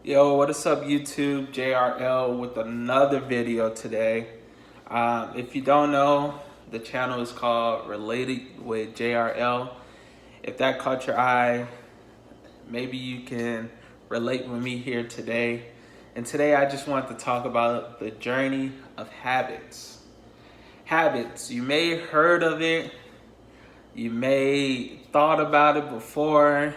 Yo, what is up YouTube? JRL with another video today. If you don't know, the channel is called Related with JRL. If that caught your eye, maybe you can relate with me here today. And today I just want to talk about the journey of habits. Habits, you may have heard of it, you may thought about it before.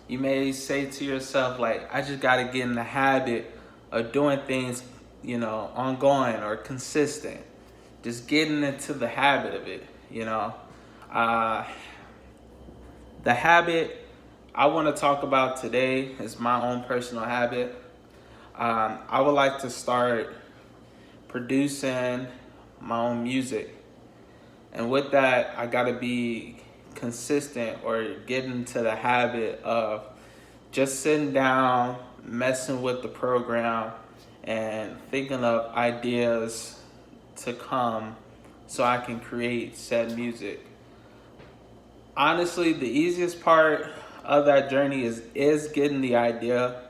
You may say to yourself, like, I just got to get in the habit of doing things, ongoing or consistent. Just getting into the habit of it. Uh, the habit I want to talk about today is my own personal habit. I would like to start producing my own music. And with that, I got to be consistent or get into the habit of just sitting down, messing with the program, and thinking of ideas to come so I can create said music. Honestly, the easiest part of that journey is getting the idea.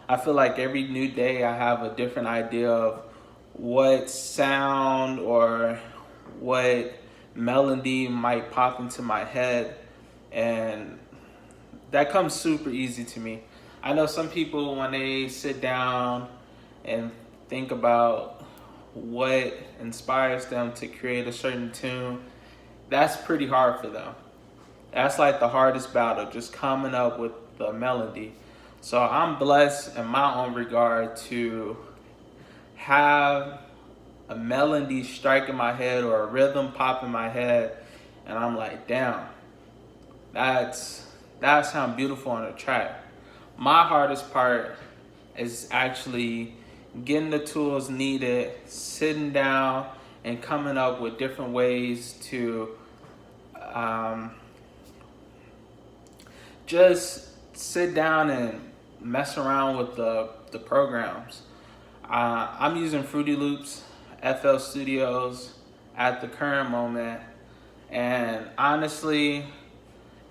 I feel like every new day I have a different idea of what sound or what melody might pop into my head, and that comes super easy to me. I know some people, when they sit down and think about what inspires them to create a certain tune, that's pretty hard for them. That's like the hardest battle, just coming up with the melody. So I'm blessed in my own regard to have a melody strike in my head or a rhythm pop in my head, and I'm like, damn, that sounds beautiful on a track. My hardest part is actually getting the tools needed, sitting down and coming up with different ways to just sit down and mess around with the programs. I'm using Fruity Loops, FL Studios at the current moment, and honestly,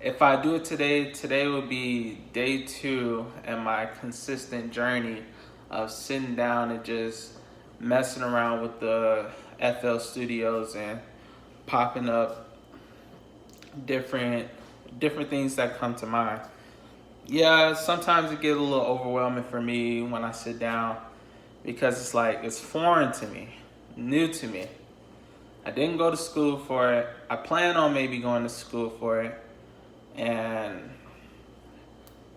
if I do it today would be day 2 in my consistent journey of sitting down and just messing around with the FL Studios and popping up different things that come to mind. Yeah, sometimes it gets a little overwhelming for me when I sit down because it's like it's foreign to me, new to me. I didn't go to school for it. I plan on maybe going to school for it. And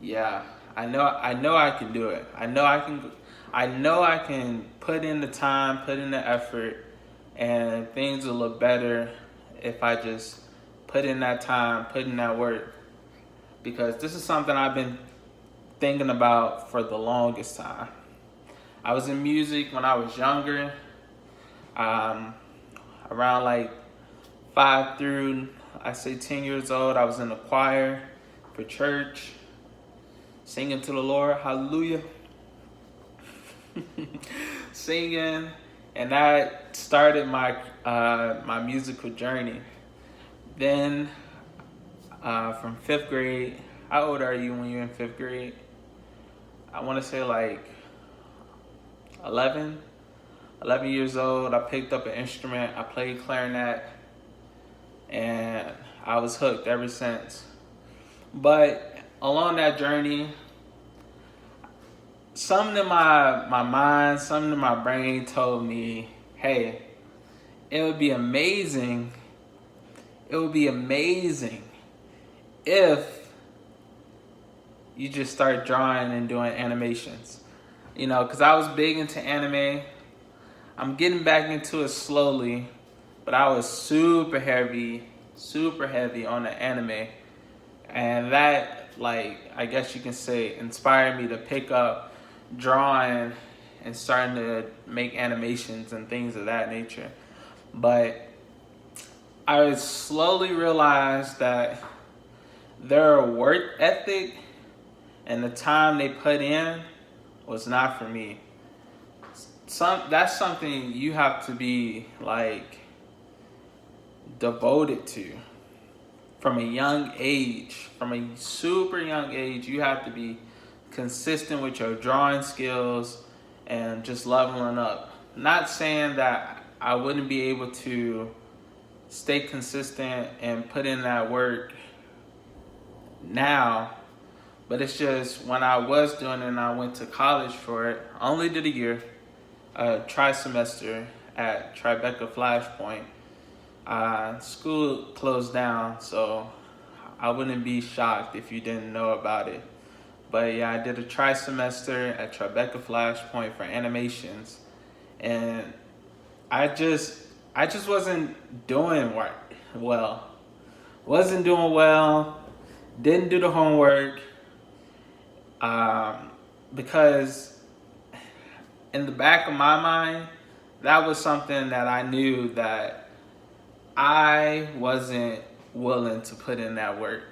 yeah, I know I can do it. I know I can put in the time, put in the effort, and things will look better if I just put in that time, put in that work. Because this is something I've been thinking about for the longest time. I was in music when I was younger, around like 5 through, I say 10 years old. I was in the choir for church, singing to the Lord, hallelujah. Singing, and that started my my musical journey. Then from 5th grade, how old are you when you're in 5th grade? I want to say like 11 years old. I picked up an instrument. I played clarinet, and I was hooked ever since. But along that journey, something in my mind, something in my brain told me, hey, it would be amazing if you just start drawing and doing animations. Because I was big into anime. I'm getting back into it slowly, but I was super heavy on the anime. And that, like, I guess you can say, inspired me to pick up drawing and starting to make animations and things of that nature. But I slowly realized that their work ethic and the time they put in was not for me. That's something you have to be like devoted to from a young age. From a super young age, you have to be consistent with your drawing skills and just leveling up. Not saying that I wouldn't be able to stay consistent and put in that work now, but it's just when I was doing it and I went to college for it, I only did a year, a tri-semester at Tribeca Flashpoint. School closed down, so I wouldn't be shocked if you didn't know about it. But yeah, I did a tri-semester at Tribeca Flashpoint for animations, and I just wasn't doing well. Wasn't doing well. Didn't do the homework. Because in the back of my mind, that was something that I knew that I wasn't willing to put in that work.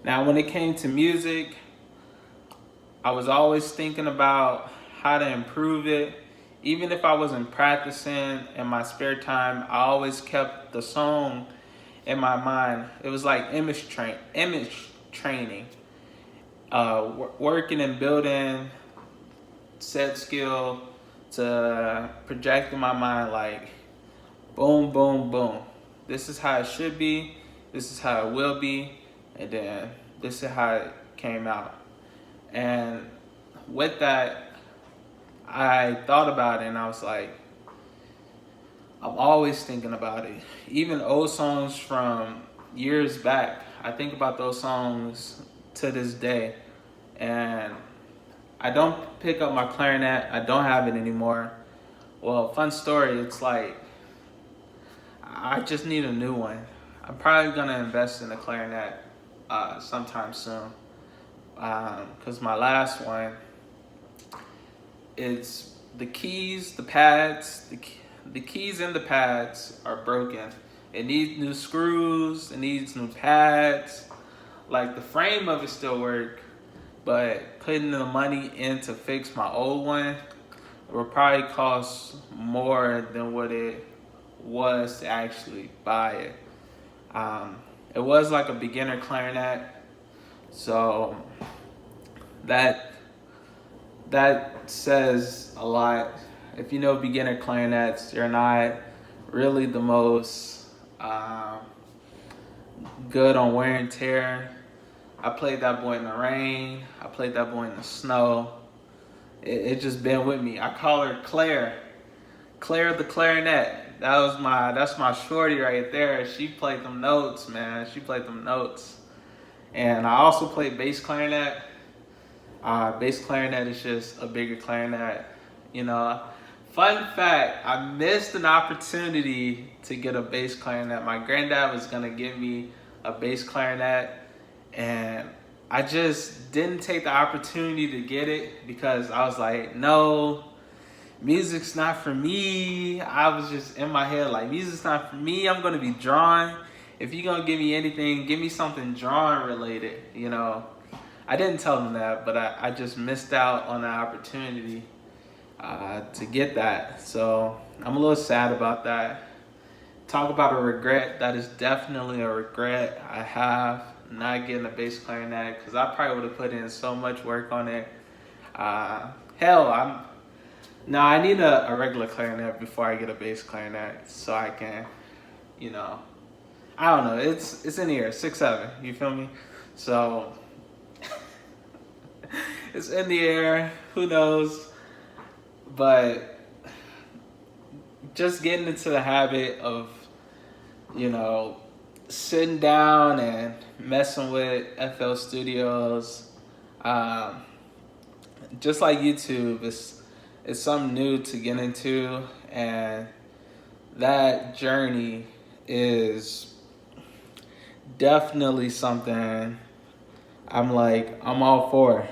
Now, when it came to music, I was always thinking about how to improve it. Even if I wasn't practicing in my spare time, I always kept the song in my mind. It was like image training. Working and building set skill to project in my mind like boom, boom, boom. This is how it should be. This is how it will be. And then this is how it came out. And with that, I thought about it and I was like, I'm always thinking about it. Even old songs from years back, I think about those songs to this day. And I don't pick up my clarinet. I don't have it anymore. Well, fun story, it's like, I just need a new one. I'm probably gonna invest in a clarinet sometime soon. Because my last one, it's the keys, the pads, the keys and the pads are broken. It needs new screws, it needs new pads. Like the frame of it still work, but putting the money in to fix my old one will probably cost more than what it was to actually buy it. It was like a beginner clarinet, so that says a lot. If you know beginner clarinets, they're not really the most good on wear and tear. I played that boy in the rain. I played that boy in the snow. It just been with me. I call her Claire the clarinet. That's my shorty right there. She played them notes, man. She played them notes. And I also played bass clarinet. Bass clarinet is just a bigger clarinet. You know, fun fact, I missed an opportunity to get a bass clarinet. My granddad was gonna give me a bass clarinet, and I just didn't take the opportunity to get it because I was like, no, music's not for me. I was just in my head like, music's not for me. I'm gonna be drawing. If you're gonna give me anything, give me something drawing related, you know. I didn't tell them that, but I just missed out on the opportunity to get that. So I'm a little sad about that. Talk about a regret. That is definitely a regret I have, not getting a bass clarinet, because I probably would have put in so much work on it. I need a regular clarinet before I get a bass clarinet so I can, you know, I don't know. It's in the air, 6'7". You feel me? So it's in the air. Who knows? But just getting into the habit of, you know, sitting down and messing with FL Studios, just like YouTube, it's something new to get into, and that journey is definitely something I'm all for.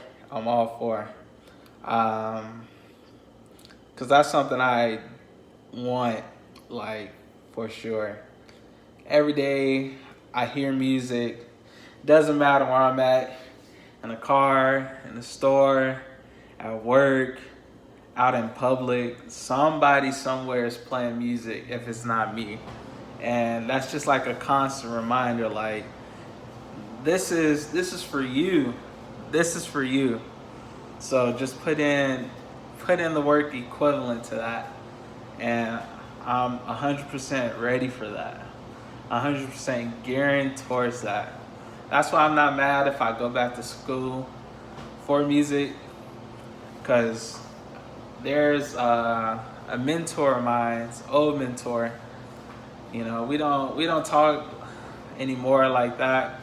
Cause that's something I want, like, for sure. Every day I hear music, doesn't matter where I'm at, in a car, in the store, at work, out in public, somebody somewhere is playing music if it's not me. And that's just like a constant reminder, like, this is for you. This is for you. So just put in the work equivalent to that, and I'm 100% ready for that. 100% gearing towards that. That's why I'm not mad if I go back to school for music, because there's a mentor of mine's, old mentor. You know, we don't talk anymore like that,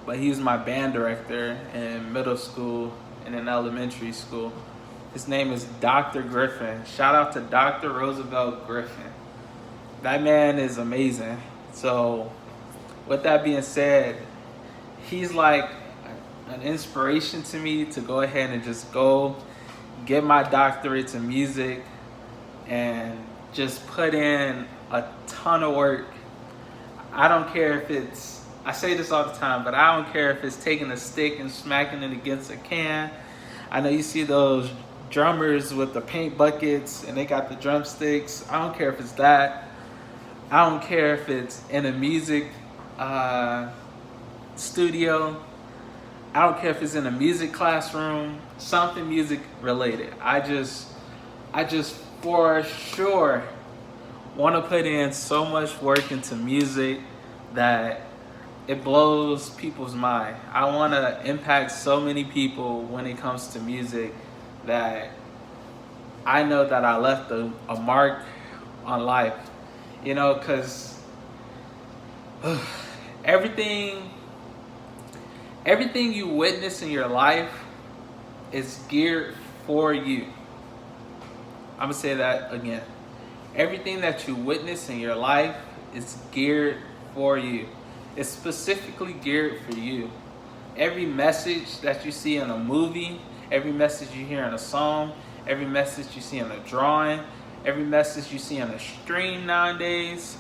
but he was my band director in middle school and in elementary school. His name is Dr. Griffin. Shout out to Dr. Roosevelt Griffin. That man is amazing. So with that being said, he's like an inspiration to me to go ahead and just go get my doctorate in music and just put in a ton of work. I don't care if it's, I say this all the time, but I don't care if it's taking a stick and smacking it against a can. I know you see those drummers with the paint buckets and they got the drumsticks. I don't care if it's that. I don't care if it's in a music studio. I don't care if it's in a music classroom, something music related. I just for sure want to put in so much work into music that it blows people's mind. I want to impact so many people when it comes to music that I know that I left a mark on life. You know, because everything you witness in your life is geared for you. I'm going to say that again. Everything that you witness in your life is geared for you. It's specifically geared for you. Every message that you see in a movie, every message you hear in a song, every message you see in a drawing, every message you see on a stream nowadays,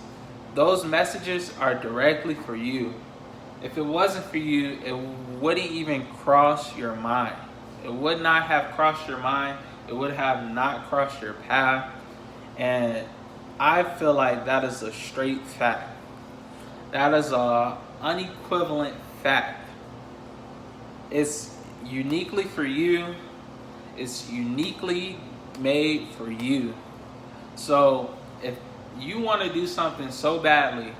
those messages are directly for you. If it wasn't for you, it wouldn't even cross your mind. It would not have crossed your mind. It would have not crossed your path. And I feel like that is a straight fact. That is a unequivalent fact. It's uniquely for you. It's uniquely made for you. So if you want to do something so badly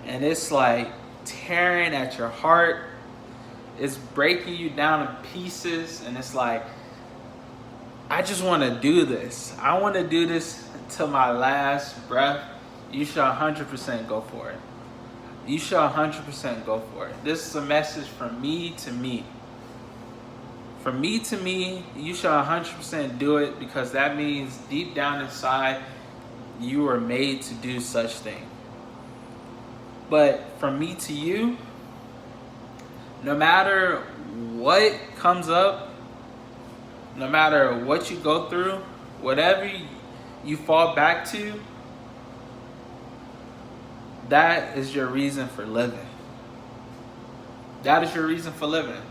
and it's like tearing at your heart, it's breaking you down in pieces, and it's like, I just want to do this. I want to do this till my last breath. You should 100% go for it. You should 100% go for it. This is a message from me to me. From me to me, you should 100% do it, because that means deep down inside, you were made to do such thing. But from me to you, no matter what comes up, no matter what you go through, whatever you fall back to, that is your reason for living. That is your reason for living.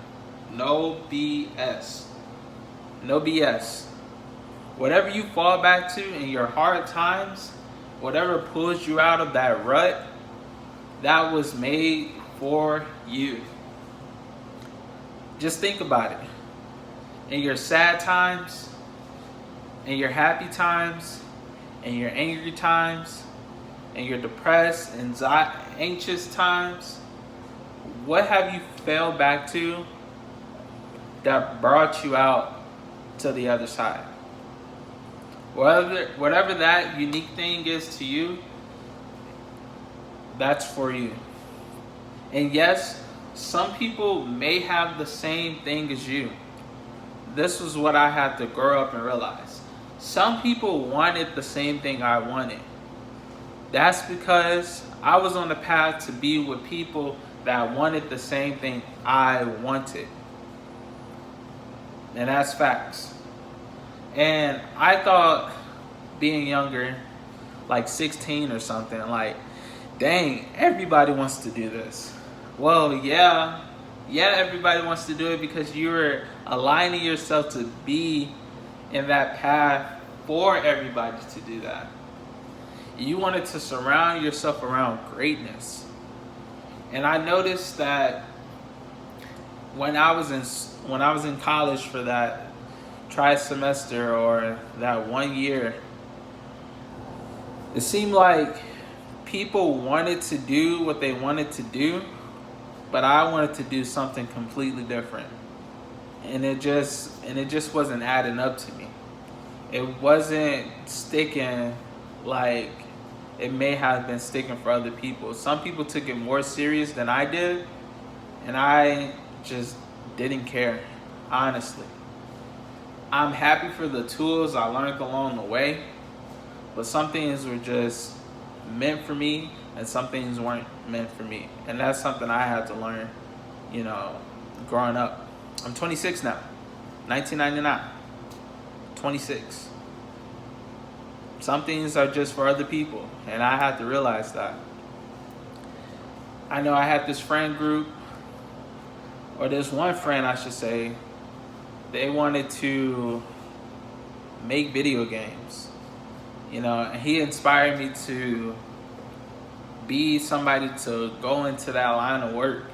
No BS. No BS. Whatever you fall back to in your hard times, whatever pulls you out of that rut, that was made for you. Just think about it. In your sad times, in your happy times, in your angry times, in your depressed, anxious times, what have you fell back to that brought you out to the other side? Whatever that unique thing is to you, that's for you. And yes, some people may have the same thing as you. This was what I had to grow up and realize. Some people wanted the same thing I wanted. That's because I was on the path to be with people that wanted the same thing I wanted. And that's facts. And I thought, being younger, like 16 or something, like, dang, everybody wants to do this. Well, yeah, everybody wants to do it, because you're aligning yourself to be in that path for everybody to do that. You wanted to surround yourself around greatness. And I noticed that when I was in college for that tri-semester or that 1 year, it seemed like people wanted to do what they wanted to do, but I wanted to do something completely different. And it just wasn't adding up to me. It wasn't sticking like it may have been sticking for other people. Some people took it more serious than I did, and I just didn't care, honestly. I'm happy for the tools I learned along the way, but some things were just meant for me and some things weren't meant for me. And that's something I had to learn, growing up. I'm 26 now, 1999, 26. Some things are just for other people, and I had to realize that. I know I had this friend group, or this one friend, I should say, they wanted to make video games, and he inspired me to be somebody to go into that line of work.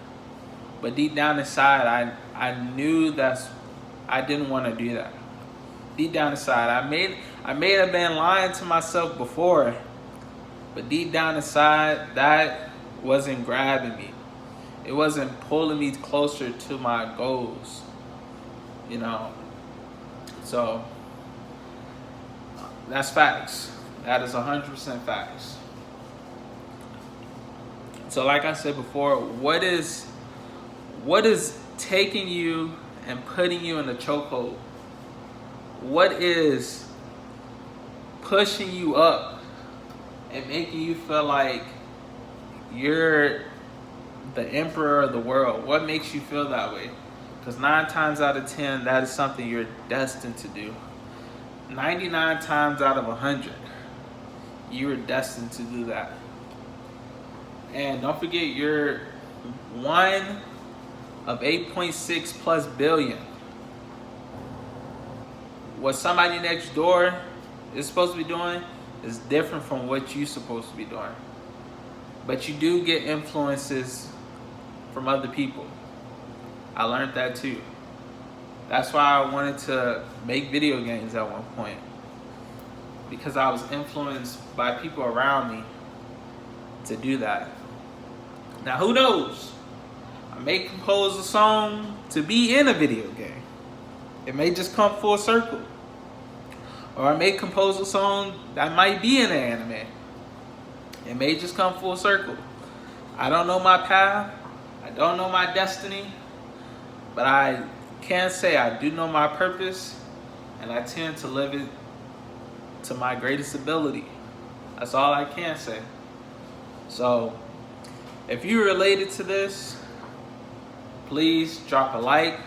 But deep down inside, I knew I didn't want to do that. Deep down inside, I may have been lying to myself before, but deep down inside, that wasn't grabbing me. It wasn't pulling me closer to my goals, So that's facts. That is 100% facts. So like I said before, what is taking you and putting you in a chokehold? What is pushing you up and making you feel like you're the emperor of the world? What makes you feel that way? Because 9 times out of 10, that is something you're destined to do. 99 times out of 100, you are destined to do that. And don't forget, you're one of 8.6 plus billion. What somebody next door is supposed to be doing is different from what you're supposed to be doing. But you do get influences from other people. I learned that too. That's why I wanted to make video games at one point, because I was influenced by people around me to do that. Now, who knows? I may compose a song to be in a video game. It may just come full circle. Or I may compose a song that might be in an anime. It may just come full circle. I don't know my path. I don't know my destiny. But I can say I do know my purpose, and I tend to live it to my greatest ability. That's all I can say. So, if you're related to this, please drop a like.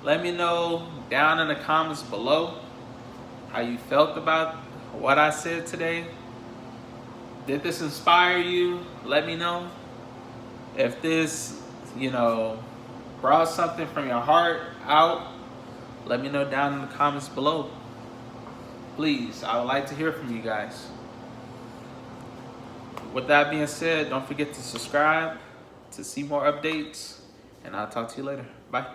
Let me know down in the comments below how you felt about what I said today. Did this inspire you? Let me know. If this, brought something from your heart out, let me know down in the comments below. Please, I would like to hear from you guys. With that being said, don't forget to subscribe to see more updates, and I'll talk to you later. Bye.